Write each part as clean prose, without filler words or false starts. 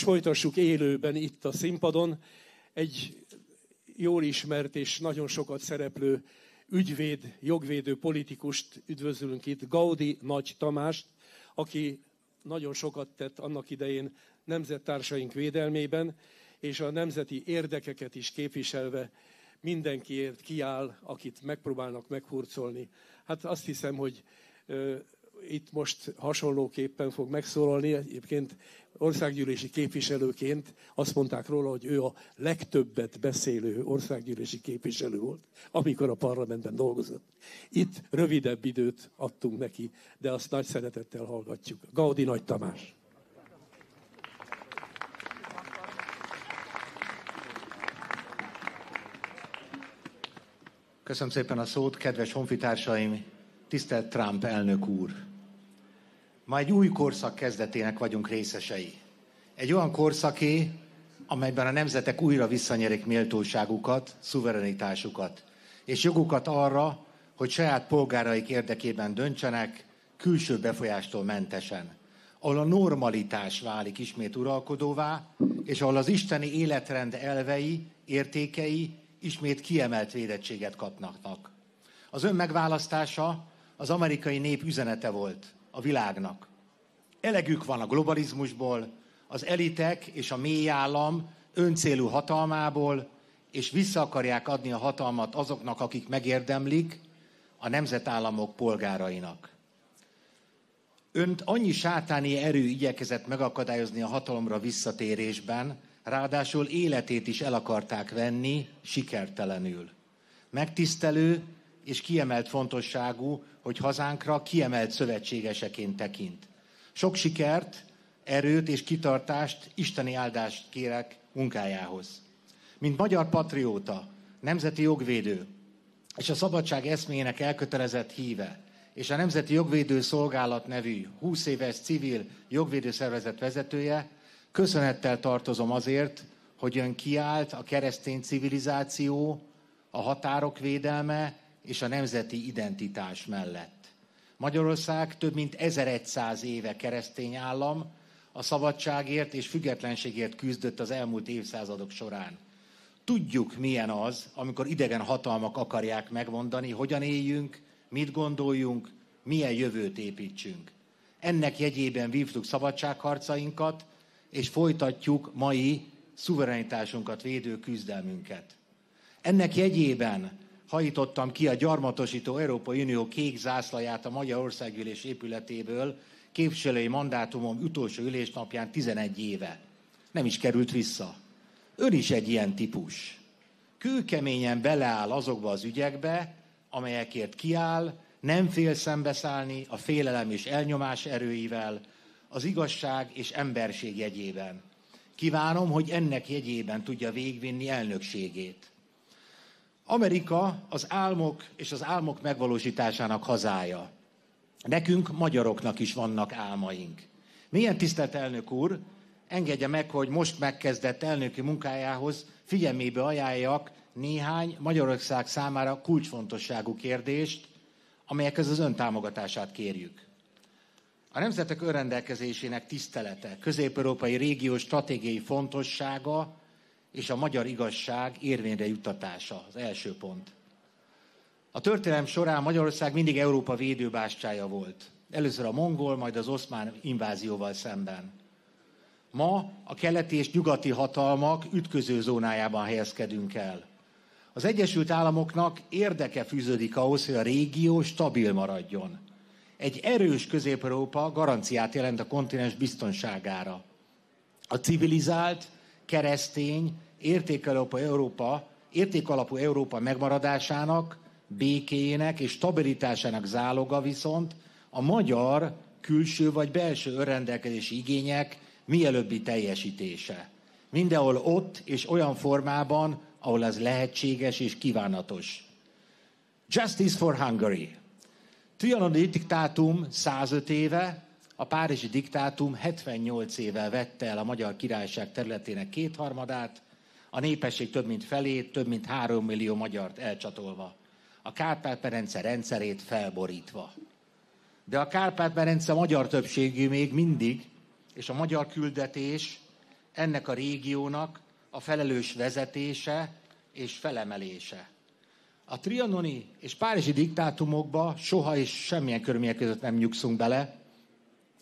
folytassuk élőben itt a színpadon. Egy jól ismert és nagyon sokat szereplő ügyvéd, jogvédő politikust üdvözlünk itt, Gaudi Nagy Tamást, aki nagyon sokat tett annak idején nemzettársaink védelmében, és a nemzeti érdekeket is képviselve mindenkiért kiáll, akit megpróbálnak meghurcolni. Hát azt hiszem, hogy itt most hasonlóképpen fog megszólalni. Egyébként országgyűlési képviselőként azt mondták róla, hogy ő a legtöbbet beszélő országgyűlési képviselő volt, amikor a parlamentben dolgozott. Itt rövidebb időt adtunk neki, de azt nagy szeretettel hallgatjuk. Gaudi Nagy Tamás. Köszönöm szépen a szót, kedves honfitársaim, tisztelt Trump elnök úr! Ma egy új korszak kezdetének vagyunk részesei. Egy olyan korszaké, amelyben a nemzetek újra visszanyerik méltóságukat, szuverenitásukat, és jogukat arra, hogy saját polgáraik érdekében döntsenek, külső befolyástól mentesen. Ahol a normalitás válik ismét uralkodóvá, és ahol az isteni életrend elvei, értékei ismét kiemelt védettséget kapnak. Az ön megválasztása az amerikai nép üzenete volt a világnak. Elegük van a globalizmusból, az elitek és a mély állam öncélú hatalmából, és vissza akarják adni a hatalmat azoknak, akik megérdemlik, a nemzetállamok polgárainak. Önt annyi sátáni erő igyekezett megakadályozni a hatalomra visszatérésben, ráadásul életét is el akarták venni, sikertelenül. Megtisztelő és kiemelt fontosságú, hogy hazánkra kiemelt szövetségeseként tekint. Sok sikert, erőt és kitartást, isteni áldást kérek munkájához. Mint magyar patrióta, nemzeti jogvédő és a szabadság eszméjének elkötelezett híve, és a Nemzeti Jogvédő Szolgálat nevű 20 éves civil jogvédőszervezet vezetője, köszönettel tartozom azért, hogy ön kiállt a keresztény civilizáció, a határok védelme és a nemzeti identitás mellett. Magyarország több mint 1100 éve keresztény állam, a szabadságért és függetlenségért küzdött az elmúlt évszázadok során. Tudjuk, milyen az, amikor idegen hatalmak akarják megmondani, hogyan éljünk, mit gondoljunk, milyen jövőt építsünk. Ennek jegyében vívtuk szabadságharcainkat, és folytatjuk mai szuverenitásunkat védő küzdelmünket. Ennek jegyében hajítottam ki a gyarmatosító Európai Unió kék zászlaját a Magyar Országgyűlés épületéből képviselői mandátumom utolsó ülésnapján 11 éve. Nem is került vissza. Ön is egy ilyen típus. Kőkeményen beleáll azokba az ügyekbe, amelyekért kiáll, nem fél szembeszállni a félelem és elnyomás erőivel, az igazság és emberség jegyében. Kívánom, hogy ennek jegyében tudja végvinni elnökségét. Amerika az álmok és az álmok megvalósításának hazája. Nekünk, magyaroknak is vannak álmaink. Milyen tisztelt elnök úr, engedje meg, hogy most megkezdett elnöki munkájához figyelmébe ajánljak néhány Magyarország számára kulcsfontosságú kérdést, amelyekhez az ön támogatását kérjük. A nemzetek önrendelkezésének tisztelete, közép-európai régió stratégiai fontossága és a magyar igazság érvényre juttatása az első pont. A történelem során Magyarország mindig Európa védőbástyája volt. Először a mongol, majd az oszmán invázióval szemben. Ma a keleti és nyugati hatalmak ütköző zónájában helyezkedünk el. Az Egyesült Államoknak érdeke fűződik ahhoz, hogy a régió stabil maradjon. Egy erős Közép-Európa garanciát jelent a kontinens biztonságára. A civilizált, keresztény, értékalapú Európa megmaradásának, békéjének és stabilitásának záloga viszont a magyar külső vagy belső önrendelkezési igények mielőbbi teljesítése. Mindenhol ott és olyan formában, ahol ez lehetséges és kívánatos. Justice for Hungary. Trianoni diktátum 105 éve, a párizsi diktátum 78 évvel vette el a Magyar Királyság területének kétharmadát, a népesség több mint felét, több mint 3 millió magyart elcsatolva, a Kárpát-medence rendszerét felborítva. De a Kárpát-medence magyar többségű még mindig, és a magyar küldetés ennek a régiónak a felelős vezetése és felemelése. A trianoni és párizsi diktátumokba soha és semmilyen körülmények között nem nyugszunk bele,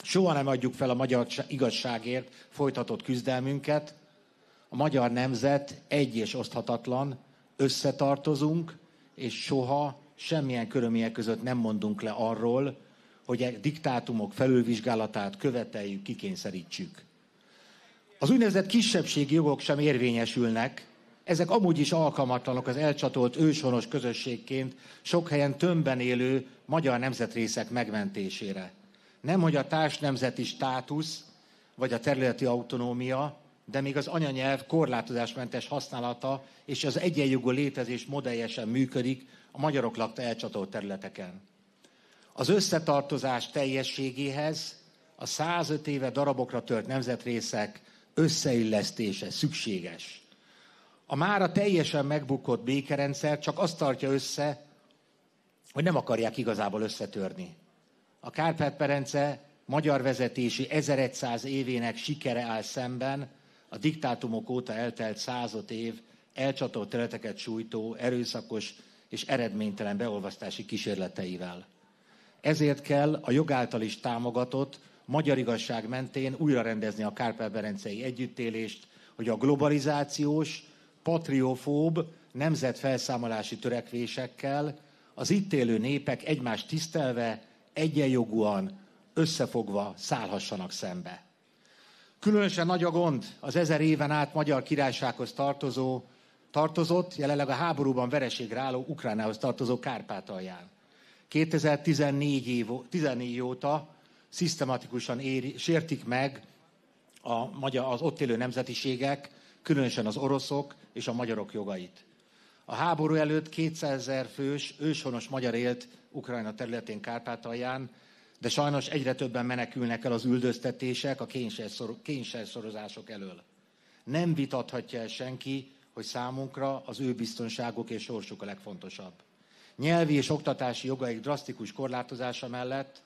soha nem adjuk fel a magyar igazságért folytatott küzdelmünket. A magyar nemzet egy és oszthatatlan, összetartozunk, és soha semmilyen körülmények között nem mondunk le arról, hogy a diktátumok felülvizsgálatát követeljük, kikényszerítsük. Az úgynevezett kisebbségi jogok sem érvényesülnek, ezek amúgy is alkalmatlanok az elcsatolt őshonos közösségként sok helyen tömbben élő magyar nemzetrészek megmentésére. Nemhogy a társnemzeti státusz vagy a területi autonómia, de még az anyanyelv korlátozásmentes használata és az egyenjogú létezés modelljesen működik a magyarok lakta elcsatolt területeken. Az összetartozás teljességéhez a 105 éve darabokra tört nemzetrészek összeillesztése szükséges. A mára teljesen megbukott békerendszer csak azt tartja össze, hogy nem akarják igazából összetörni. A Kárpát-medence magyar vezetési 1100 évének sikere áll szemben a diktátumok óta eltelt 105 év elcsatolt területeket sújtó erőszakos és eredménytelen beolvasztási kísérleteivel. Ezért kell a jog által is támogatott magyar igazság mentén újra rendezni a kárpát-medencei együttélést, hogy a globalizációs, patriofób nemzetfelszámolási törekvésekkel az itt élő népek egymást tisztelve, egyenjogúan, összefogva szállhassanak szembe. Különösen nagy a gond az 1000 éven át Magyar Királysághoz tartozott, jelenleg a háborúban vereségre álló Ukrajnához tartozó Kárpátalján. 2014 óta szisztematikusan sértik meg az ott élő nemzetiségek, különösen az oroszok és a magyarok jogait. A háború előtt 200 000 fős őshonos magyar élt Ukrajna területén Kárpátalján, de sajnos egyre többen menekülnek el az üldöztetések, a kényszerszorozások elől. Nem vitathatja el senki, hogy számunkra az ő biztonságuk és sorsuk a legfontosabb. Nyelvi és oktatási jogaik drasztikus korlátozása mellett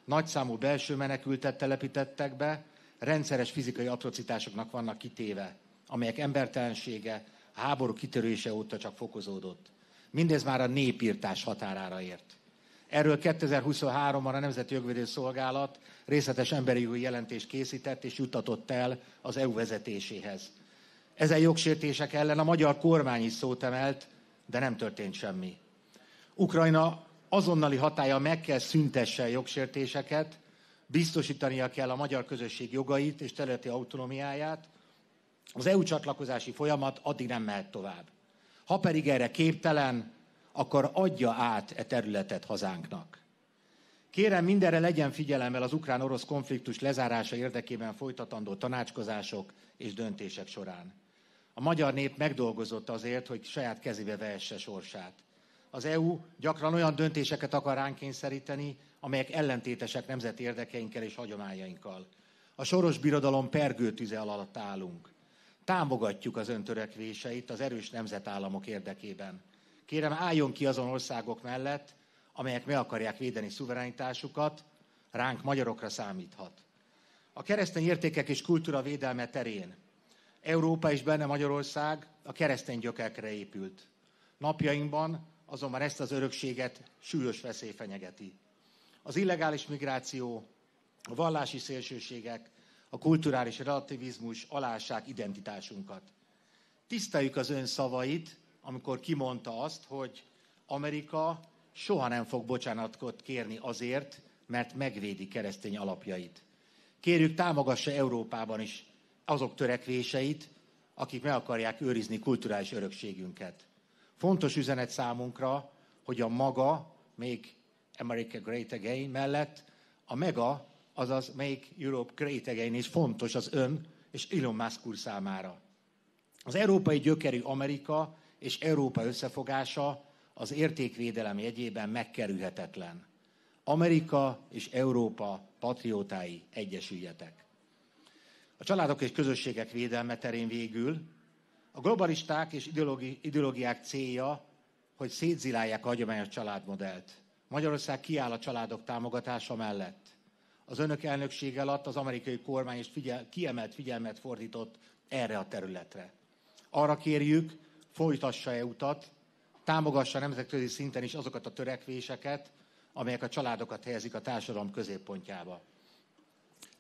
nagyszámú belső menekültet telepítettek be, rendszeres fizikai atrocitásoknak vannak kitéve, amelyek embertelensége a háború kitörése óta csak fokozódott. Mindez már a népirtás határára ért. Erről 2023-ban a Nemzeti Jogvédő Szolgálat részletes emberi jogi jelentést készített és juttatott el az EU vezetéséhez. Ezen jogsértések ellen a magyar kormány is szót emelt, de nem történt semmi. Ukrajna azonnali hatállyal meg kell szüntesse a jogsértéseket, biztosítania kell a magyar közösség jogait és területi autonómiáját. Az EU csatlakozási folyamat addig nem mehet tovább. Ha pedig erre képtelen, akkor adja át e területet hazánknak. Kérem, mindenre legyen figyelemmel az ukrán-orosz konfliktus lezárása érdekében folytatandó tanácskozások és döntések során. A magyar nép megdolgozott azért, hogy saját kezébe vehesse sorsát. Az EU gyakran olyan döntéseket akar ránk kényszeríteni, amelyek ellentétesek nemzeti érdekeinkkel és hagyományainkkal. A Soros Birodalom pergőtüze alatt állunk. Támogatjuk az ön törekvéseit az erős nemzetállamok érdekében. Kérem, álljon ki azon országok mellett, amelyek meg akarják védeni szuverenitásukat, ránk magyarokra számíthat. A keresztény értékek és kultúra védelme terén Európa és benne Magyarország a keresztény gyökerekre épült. Napjainkban azonban ezt az örökséget súlyos veszély fenyegeti. Az illegális migráció, a vallási szélsőségek, a kulturális relativizmus alássák identitásunkat. Tiszteljük az ön szavait, amikor kimondta azt, hogy Amerika soha nem fog bocsánatot kérni azért, mert megvédi keresztény alapjait. Kérjük, támogassa Európában is azok törekvéseit, akik meg akarják őrizni kulturális örökségünket. Fontos üzenet számunkra, hogy a maga, Make America Great Again mellett a mega, azaz Make Europe Great Again is fontos az ön és Elon Musk úr számára. Az európai gyökerű Amerika és Európa összefogása az értékvédelem jegyében megkerülhetetlen. Amerika és Európa patriótái, egyesüljetek. A családok és közösségek védelme terén végül a globalisták és ideológiák célja, hogy szétzilálják a hagyományos családmodellt. Magyarország kiáll a családok támogatása mellett. Az önök elnöksége alatt az amerikai kormány is kiemelt figyelmet fordított erre a területre. Arra kérjük, folytassa utat, támogassa nemzetközi szinten is azokat a törekvéseket, amelyek a családokat helyezik a társadalom középpontjába.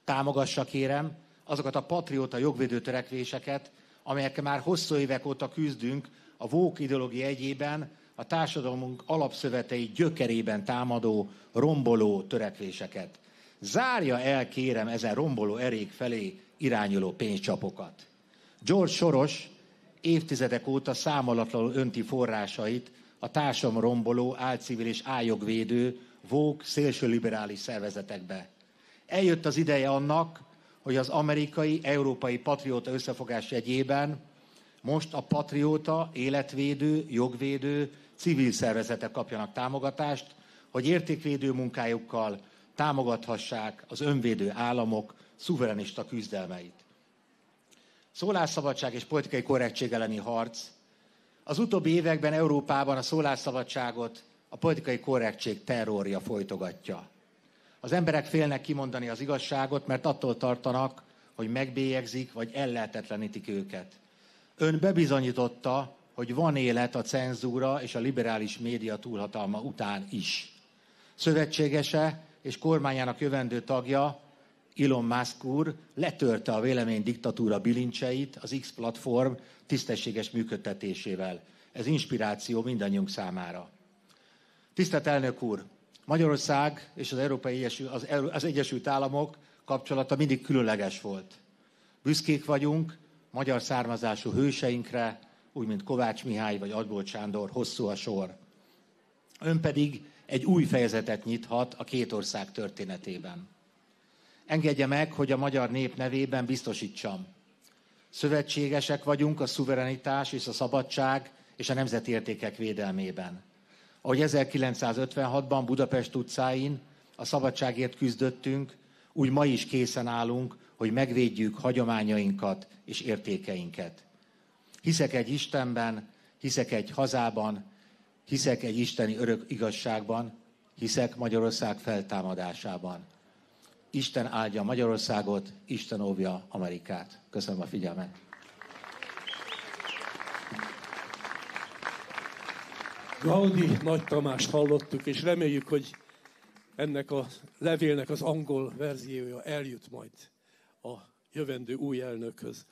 Támogassa, kérem, azokat a patrióta jogvédő törekvéseket, amelyekkel már hosszú évek óta küzdünk a woke ideológia egyében, a társadalmunk alapszövetei gyökerében támadó, romboló törekvéseket. Zárja el, kérem, ezen romboló erék felé irányuló pénzcsapokat. George Soros évtizedek óta számolatlanul önti forrásait a társadalom romboló, álcivil és állyogvédő, woke, szélsőliberális szervezetekbe. Eljött az ideje annak, hogy az amerikai-európai patrióta összefogás jegyében most a patrióta, életvédő, jogvédő, civil szervezetek kapjanak támogatást, hogy értékvédő munkájukkal támogathassák az önvédő államok szuverenista küzdelmeit. Szólásszabadság és politikai korrektség elleni harc. Az utóbbi években Európában a szólásszabadságot a politikai korrektség terrorja folytogatja. Az emberek félnek kimondani az igazságot, mert attól tartanak, hogy megbélyegzik, vagy ellehetetlenítik őket. Ön bebizonyította, hogy van élet a cenzúra és a liberális média túlhatalma után is. Szövetségese és kormányának jövendő tagja, Elon Musk úr letörte a vélemény diktatúra bilincseit az X platform tisztességes működtetésével. Ez inspiráció mindannyiunk számára. Tisztelt elnök úr! Magyarország és az Egyesült Államok kapcsolata mindig különleges volt. Büszkék vagyunk magyar származású hőseinkre, úgy, mint Kovács Mihály vagy Adbold Sándor, hosszú a sor. Ön pedig egy új fejezetet nyithat a két ország történetében. Engedje meg, hogy a magyar nép nevében biztosítsam. Szövetségesek vagyunk a szuverenitás és a szabadság és a nemzeti értékek védelmében. Ahogy 1956-ban Budapest utcáin a szabadságért küzdöttünk, úgy ma is készen állunk, hogy megvédjük hagyományainkat és értékeinket. Hiszek egy Istenben, hiszek egy hazában, hiszek egy isteni örök igazságban, hiszek Magyarország feltámadásában. Isten áldja Magyarországot, Isten óvja Amerikát. Köszönöm a figyelmet. Gaudi Nagy Tamást hallottuk, és reméljük, hogy ennek a levélnek az angol verziója eljut majd a jövendő új elnökhöz.